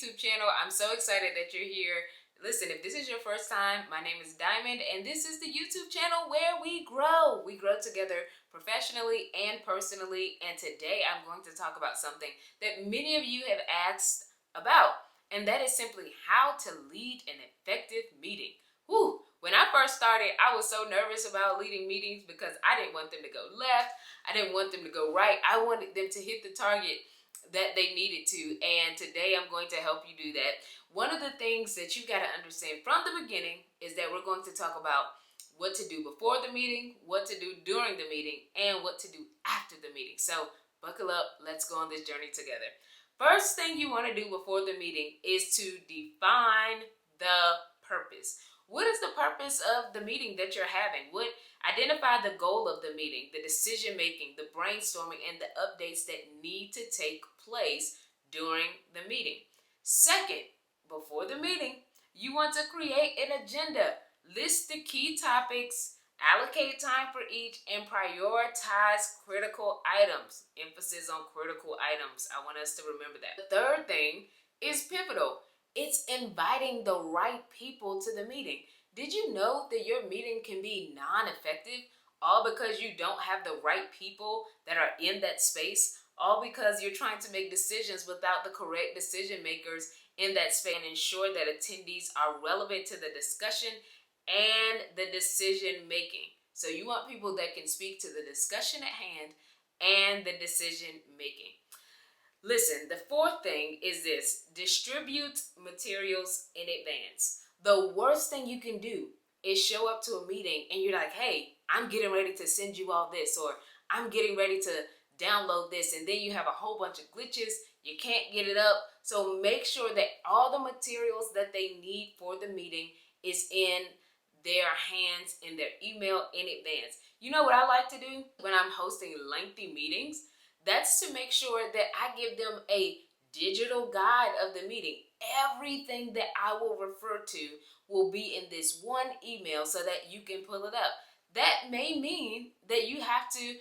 YouTube channel. I'm so excited that you're here. Listen, if this is your first time, my name is Diamond, and this is the YouTube channel where we grow. We grow together professionally and personally, and today I'm going to talk about something that many of you have asked about, and that is simply how to lead an effective meeting. Whew. When I first started, I was so nervous about leading meetings because I didn't want them to go left. I didn't want them to go right. I wanted them to hit the target that they needed to, and today I'm going to help you do that. One of the things that you got to understand from the beginning is that we're going to talk about what to do before the meeting, what to do during the meeting, and what to do after the meeting. So buckle up, let's go on this journey together. First thing you want to do before the meeting is to define the purpose. What is the purpose of the meeting that you're having? Identify the goal of the meeting, the decision making, the brainstorming, and the updates that need to take place during the meeting. Second, before the meeting, you want to create an agenda. List the key topics, allocate time for each, and prioritize critical items. Emphasis on critical items. I want us to remember that. The third thing is pivotal. It's inviting the right people to the meeting. Did you know that your meeting can be non-effective all because you don't have the right people that are in that space? All because you're trying to make decisions without the correct decision makers in that space, and ensure that attendees are relevant to the discussion and the decision making. So you want people that can speak to the discussion at hand and the decision making. Listen, the fourth thing is this: distribute materials in advance. The worst thing you can do is show up to a meeting and you're like, hey, I'm getting ready to send you all this, or I'm getting ready to download this, and then you have a whole bunch of glitches, you can't get it up. So make sure that all the materials that they need for the meeting is in their hands, in their email in advance. You know what I like to do when I'm hosting lengthy meetings? That's to make sure that I give them a digital guide of the meeting. Everything that I will refer to will be in this one email so that you can pull it up. That may mean that you have to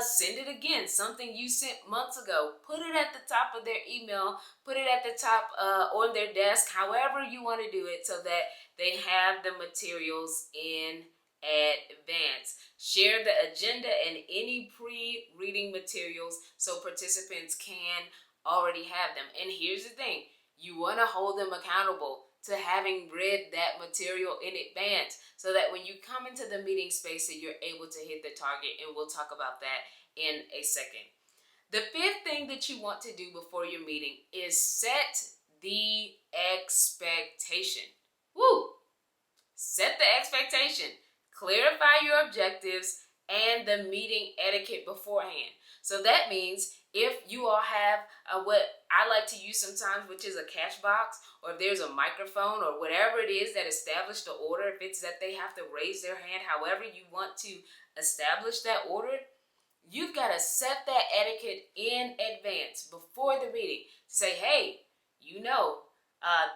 send it again, something you sent months ago. Put it at the top of their email, put it at the top on their desk, however you want to do it, so that they have the materials in advance. Share the agenda and any pre-reading materials so participants can already have them. And here's the thing, you want to hold them accountable to having read that material in advance, so that when you come into the meeting space that you're able to hit the target, and we'll talk about that in a second. The fifth thing that you want to do before your meeting is set the expectation. Woo! Set the expectation. Clarify your objectives and the meeting etiquette beforehand. So that means if you all have what I like to use sometimes, which is a cash box, or if there's a microphone or whatever it is that established the order, if it's that they have to raise their hand, however you want to establish that order, you've got to set that etiquette in advance before the meeting to say, hey,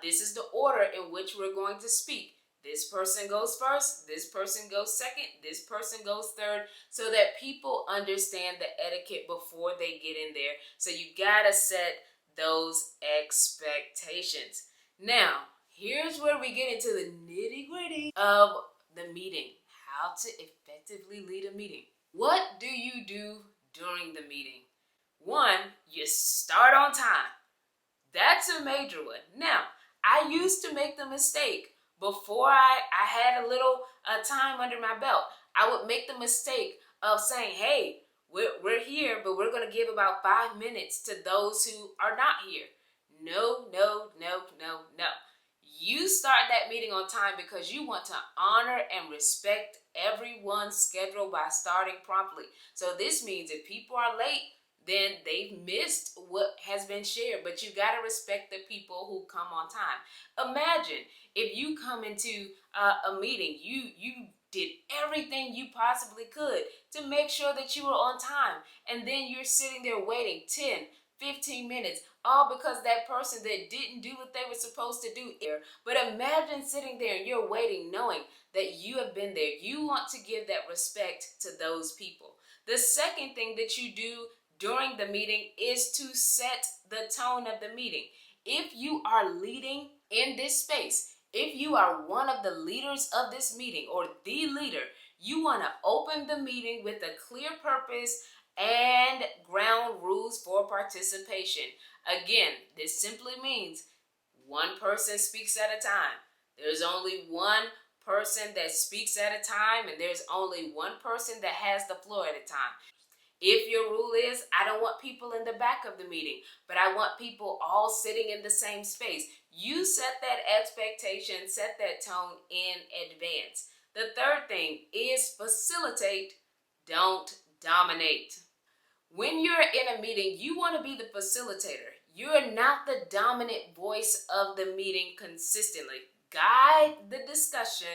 this is the order in which we're going to speak. This person goes first, this person goes second, this person goes third, so that people understand the etiquette before they get in there. So you gotta set those expectations. Now, here's where we get into the nitty-gritty of the meeting. How to effectively lead a meeting. What do you do during the meeting? One, you start on time. That's a major one. Now, I used to make the mistake. Before I had a little time under my belt, I would make the mistake of saying, hey, we're here, but we're going to give about 5 minutes to those who are not here. No. You start that meeting on time because you want to honor and respect everyone's schedule by starting promptly. So this means if people are late, then they've missed what has been shared, but you got to respect the people who come on time. Imagine if you come into a meeting, you did everything you possibly could to make sure that you were on time, and then you're sitting there waiting 10, 15 minutes, all because that person that didn't do what they were supposed to do here. But imagine sitting there and you're waiting knowing that you have been there. You want to give that respect to those people. The second thing that you do during the meeting is to set the tone of the meeting. If you are leading in this space, if you are one of the leaders of this meeting or the leader, you want to open the meeting with a clear purpose and ground rules for participation. Again, this simply means one person speaks at a time. There's only one person that speaks at a time, and there's only one person that has the floor at a time. If your rule is, I don't want people in the back of the meeting, but I want people all sitting in the same space, you set that expectation, set that tone in advance. The third thing is facilitate, don't dominate. When you're in a meeting, you want to be the facilitator. You're not the dominant voice of the meeting consistently. Guide the discussion,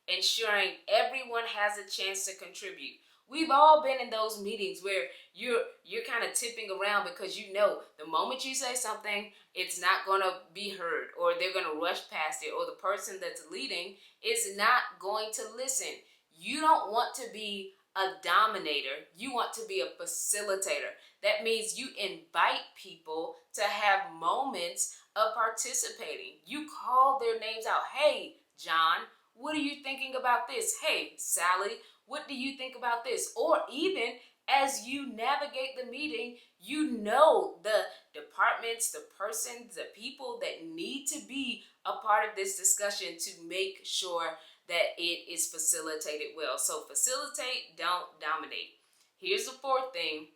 ensuring everyone has a chance to contribute. We've all been in those meetings where you're kind of tipping around because you know the moment you say something, it's not going to be heard, or they're going to rush past it, or the person that's leading is not going to listen. You don't want to be a dominator. You want to be a facilitator. That means you invite people to have moments of participating. You call their names out. Hey, John, what are you thinking about this? Hey, Sally, what do you think about this? Or even as you navigate the meeting, you know the departments, the persons, the people that need to be a part of this discussion to make sure that it is facilitated well. So facilitate, don't dominate. Here's the fourth thing,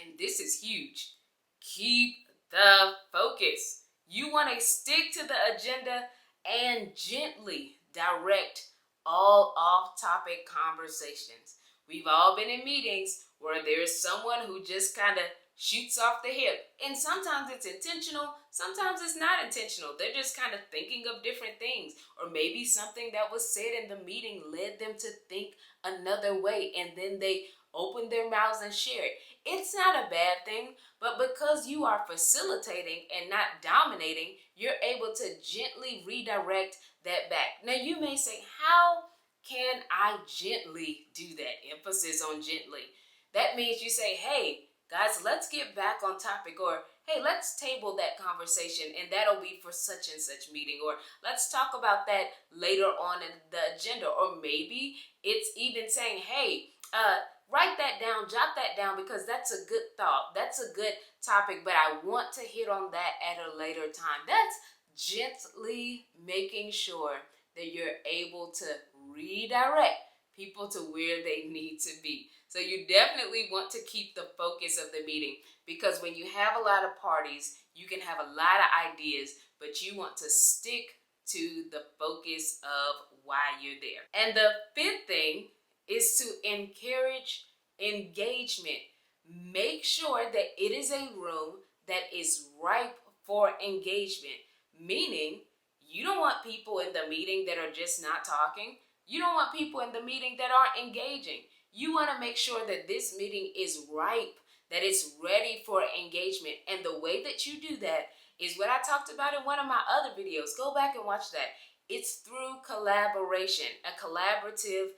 and this is huge. Keep the focus. You want to stick to the agenda and gently direct all off-topic conversations. We've all been in meetings where there's someone who just kind of shoots off the hip. And sometimes it's intentional, sometimes it's not intentional. They're just kind of thinking of different things. Or maybe something that was said in the meeting led them to think another way, and then they open their mouths and share it. It's not a bad thing, but because you are facilitating and not dominating, you're able to gently redirect that back. Now you may say, how can I gently do that? Emphasis on gently. That means you say, hey, guys, let's get back on topic, or hey, let's table that conversation and that'll be for such and such meeting, or let's talk about that later on in the agenda. Or maybe it's even saying, hey, write that down, jot that down, because that's a good thought. That's a good topic, but I want to hit on that at a later time. That's gently making sure that you're able to redirect people to where they need to be. So you definitely want to keep the focus of the meeting, because when you have a lot of parties, you can have a lot of ideas, but you want to stick to the focus of why you're there. And the fifth thing is to encourage engagement. Make sure that it is a room that is ripe for engagement, meaning you don't want people in the meeting that are just not talking. You don't want people in the meeting that aren't engaging. You want to make sure that this meeting is ripe, that it's ready for engagement. And the way that you do that is what I talked about in one of my other videos. Go back and watch that. It's through collaboration, a collaborative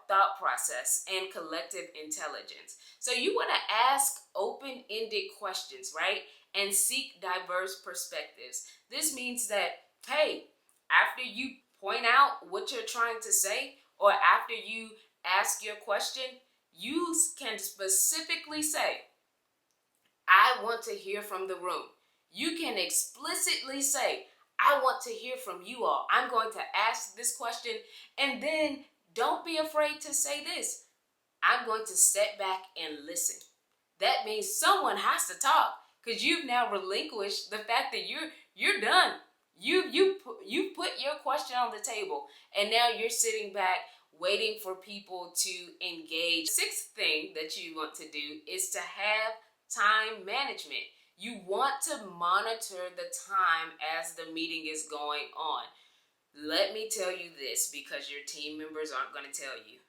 thought process, and collective intelligence. So you want to ask open-ended questions, right? And seek diverse perspectives. This means that, hey, after you point out what you're trying to say, or after you ask your question, you can specifically say, I want to hear from the room. You can explicitly say, I want to hear from you all. I'm going to ask this question, and then don't be afraid to say this. I'm going to step back and listen. That means someone has to talk, because you've now relinquished the fact that you're done. You put your question on the table, and now you're sitting back waiting for people to engage. Sixth thing that you want to do is to have time management. You want to monitor the time as the meeting is going on. Let me tell you this, because your team members aren't going to tell you.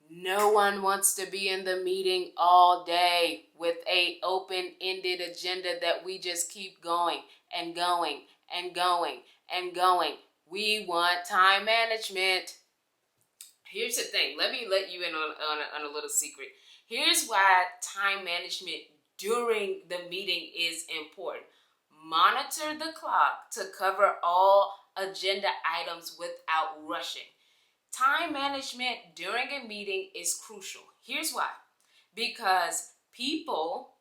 No one wants to be in the meeting all day with an open-ended agenda that we just keep going and going and going and going. We want time management. Here's the thing. Let me let you in on a little secret. Here's why time management during the meeting is important. Monitor the clock to cover all agenda items without rushing. Time management during a meeting is crucial. Here's why. Because people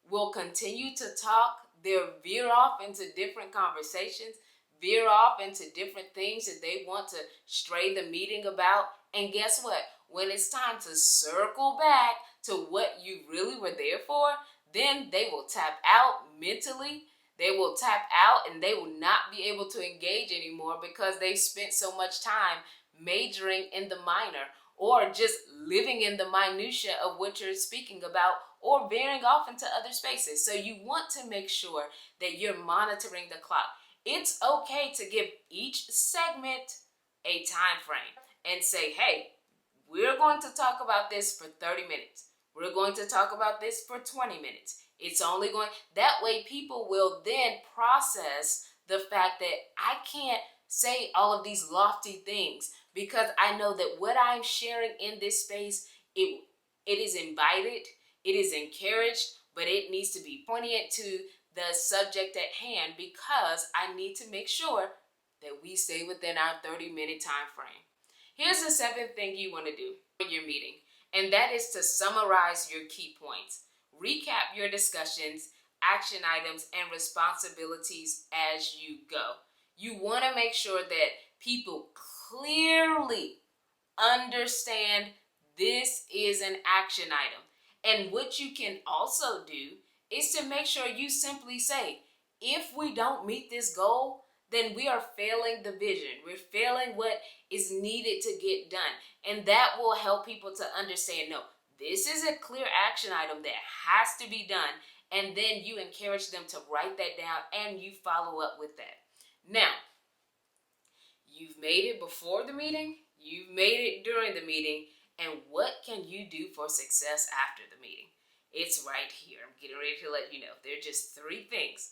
will continue to talk, they'll veer off into different conversations, veer off into different things that they want to stray the meeting about. And guess what? When it's time to circle back to what you really were there for, then they will tap out mentally. They will tap out and they will not be able to engage anymore because they spent so much time majoring in the minor or just living in the minutia of what you're speaking about or veering off into other spaces. So you want to make sure that you're monitoring the clock. It's okay to give each segment a time frame and say, hey, we're going to talk about this for 30 minutes. We're going to talk about this for 20 minutes. It's only going, that way people will then process the fact that I can't say all of these lofty things because I know that what I'm sharing in this space, it is invited, it is encouraged, but it needs to be poignant to the subject at hand because I need to make sure that we stay within our 30-minute time frame. Here's the seventh thing you want to do in your meeting, and that is to summarize your key points. Recap your discussions, action items, and responsibilities as you go. You want to make sure that people clearly understand this is an action item. And what you can also do is to make sure you simply say, if we don't meet this goal, then we are failing the vision. We're failing what is needed to get done. And that will help people to understand, no, this is a clear action item that has to be done. And then you encourage them to write that down and you follow up with that. Now, you've made it before the meeting, you've made it during the meeting, and what can you do for success after the meeting? It's right here. I'm getting ready to let you know. There are just three things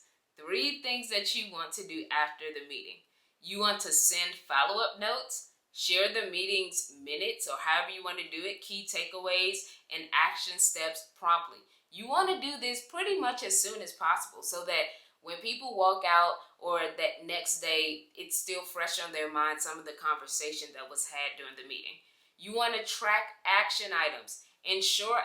that you want to do after the meeting. You want to send follow-up notes, share the meeting's minutes or however you want to do it, key takeaways, and action steps promptly. You want to do this pretty much as soon as possible so that when people walk out or that next day, it's still fresh on their mind, some of the conversation that was had during the meeting. You want to track action items, ensure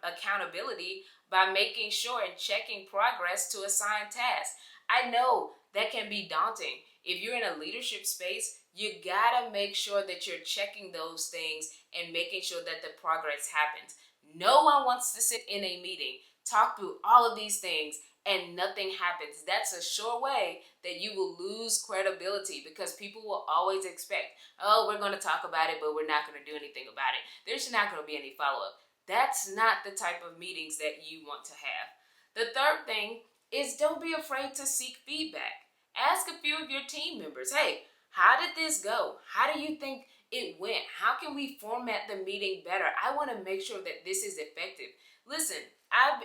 accountability by making sure and checking progress to assigned tasks. I know that can be daunting. If you're in a leadership space, you gotta make sure that you're checking those things and making sure that the progress happens. No one wants to sit in a meeting, talk through all of these things, and nothing happens. That's a sure way that you will lose credibility because people will always expect, oh, we're going to talk about it, but we're not going to do anything about it. There's not going to be any follow-up. That's not the type of meetings that you want to have. The third thing is don't be afraid to seek feedback. Ask a few of your team members, hey, how did this go? How do you think it went? How can we format the meeting better? I want to make sure that this is effective. Listen,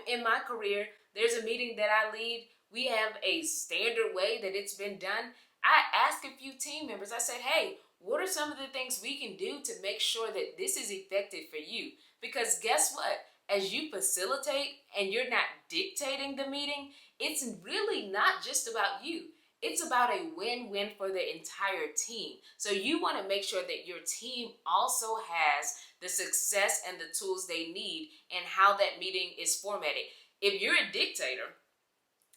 in my career, there's a meeting that I lead. We have a standard way that it's been done. I asked a few team members, I said, hey, what are some of the things we can do to make sure that this is effective for you? Because guess what? As you facilitate and you're not dictating the meeting, it's really not just about you. It's about a win-win for the entire team. So you want to make sure that your team also has the success and the tools they need and how that meeting is formatted. If you're a dictator,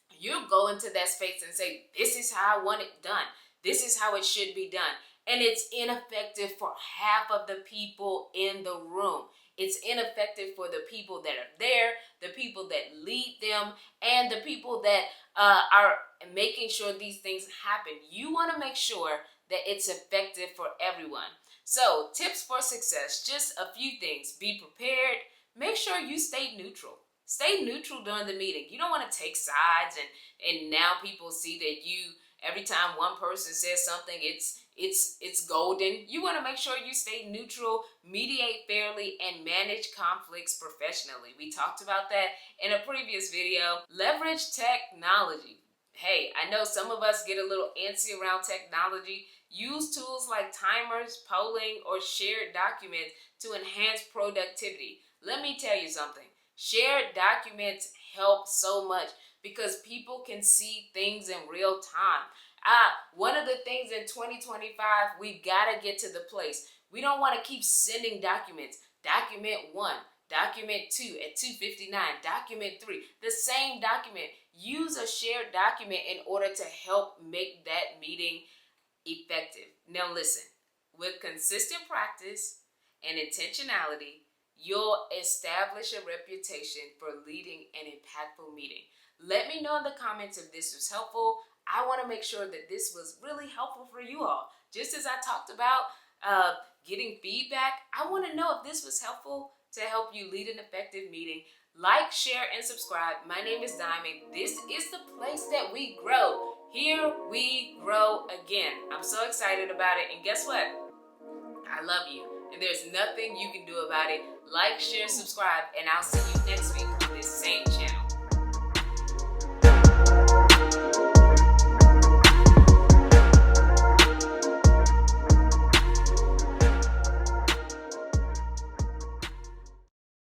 you go into that space and say, this is how I want it done. This is how it should be done. And it's ineffective for half of the people in the room. It's ineffective for the people that are there, the people that lead them, and the people that are making sure these things happen. You want to make sure that it's effective for everyone. So, tips for success, just a few things. Be prepared. Make sure you stay neutral. Stay neutral during the meeting. You don't want to take sides and now people see that you, every time one person says something, it's golden. You want to make sure you stay neutral, mediate fairly, and manage conflicts professionally. We talked about that in a previous video. Leverage technology. Hey, I know some of us get a little antsy around technology. Use tools like timers, polling, or shared documents to enhance productivity. Let me tell you something. Shared documents help so much. because people can see things in real time. One of the things in 2025, we gotta get to the place. We don't want to keep sending documents. Document 1, document 2 at 2:59, document 3, the same document. Use a shared document in order to help make that meeting effective. Now listen, with consistent practice and intentionality, you'll establish a reputation for leading an impactful meeting. Let me know in the comments if this was helpful. I want to make sure that this was really helpful for you all. Just as I talked about getting feedback, I want to know if this was helpful to help you lead an effective meeting. Like, share, and subscribe. My name is Diamond. This is the place that we grow. Here we grow again. I'm so excited about it. And guess what? I love you. And there's nothing you can do about it. Like, share, subscribe, and I'll see you next week on this same channel.